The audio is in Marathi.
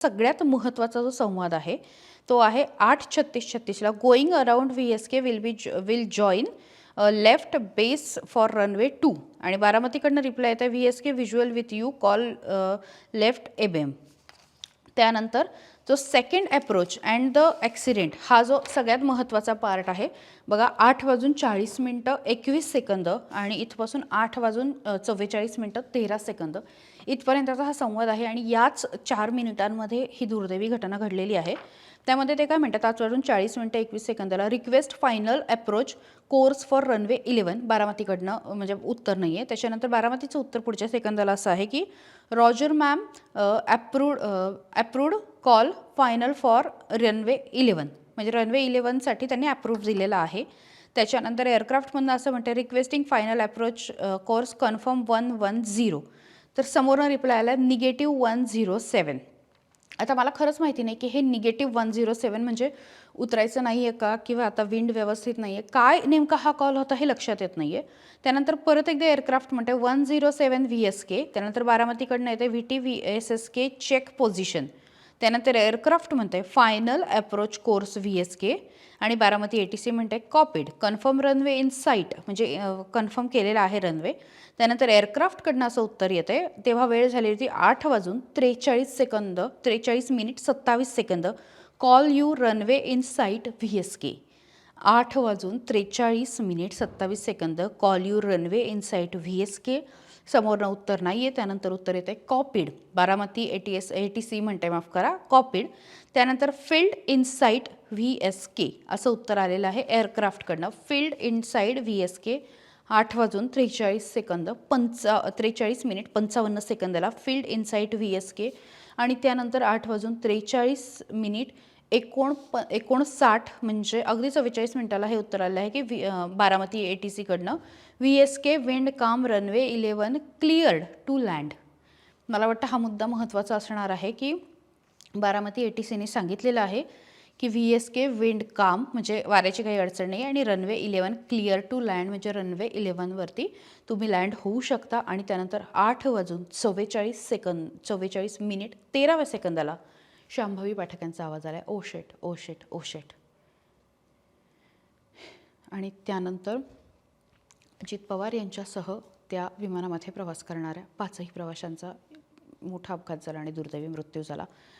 सगळ्यात महत्त्वाचा जो संवाद आहे तो आहे 8:36:36ला going around VSK will join left base for runway 2 आणि बारामतीकडनं रिप्लाय येते VSK visual with you call left abeam. त्यानंतर जो second approach and the accident हा जो सगळ्यात महत्त्वाचा पार्ट आहे बघा. 8:40 आणि इथपासून 8:44 इथपर्यंतचा हा संवाद आहे आणि याच 4 मिनिटांमध्ये ही दुर्दैवी घटना घडलेली आहे. त्यामध्ये ते काय म्हणतात 8:40 request final approach course for runway 11 बारामतीकडनं म्हणजे उत्तर नाही आहे. त्याच्यानंतर बारामतीचं उत्तर पुढच्या सेकंदाला असं आहे की Roger ma'am approved call final for runway 11 म्हणजे रनवे 11साठी त्यांनी अप्रूव्ह दिलेला आहे. त्याच्यानंतर एअरक्राफ्टमधनं असं म्हणते requesting final approach course confirm 110. तर समोरनं रिप्लाय आला -107. आता मला खरंच माहिती नाही की हे -107 म्हणजे उतरायचं नाही आहे का किंवा आता विंड व्यवस्थित नाही आहे, काय नेमका हा कॉल होता हे लक्षात येत नाही आहे. त्यानंतर परत एकदा एअरक्राफ्ट म्हणते 107 VSK. त्यानंतर बारामतीकडनं येते VT VSSK चेक पोझिशन. त्यानंतर एअरक्राफ्ट म्हणते फायनल अप्रोच कोर्स VSK आणि बारामती ATC म्हणते copied confirm runway in site म्हणजे कन्फर्म केलेला आहे रनवे. त्यानंतर एअरक्राफ्टकडनं असं उत्तर येते तेव्हा वेळ झाली होती 8:43 call you runway in site VSK. 8:43 call you runway in site VSK. समोरनं उत्तर नाही आहे. त्यानंतर उत्तर येते कॉपीड. बारामती ATC म्हणते माफ करा कॉपीड. त्यानंतर फिल्ड इन साईट VSK असं उत्तर आलेलं आहे एअरक्राफ्टकडनं. Field in sight VSK 8:43 field in sight VSK आणि त्यानंतर 8:43 म्हणजे अगदी 44 मिनिटाला हे उत्तर आलं आहे की बारामती ATCकडनं VSK विंड काम रनवे 11 क्लिअर्ड टू लँड. मला वाटतं हा मुद्दा महत्त्वाचा असणार आहे की बारामती ATCने सांगितलेलं आहे की VSK विंड काम म्हणजे वाऱ्याची काही अडचण नाही आणि रनवे 11 क्लिअर टू लँड म्हणजे रनवे 11वरती तुम्ही लँड होऊ शकता. आणि त्यानंतर 8:44 शांभवी पाठकांचा आवाज आला ओ शेट ओ शेट ओ शेट. आणि त्यानंतर अजित पवार यांच्यासह त्या विमानामध्ये प्रवास करणाऱ्या 5ही प्रवाशांचा मोठा अपघात झाला आणि दुर्दैवी मृत्यू झाला.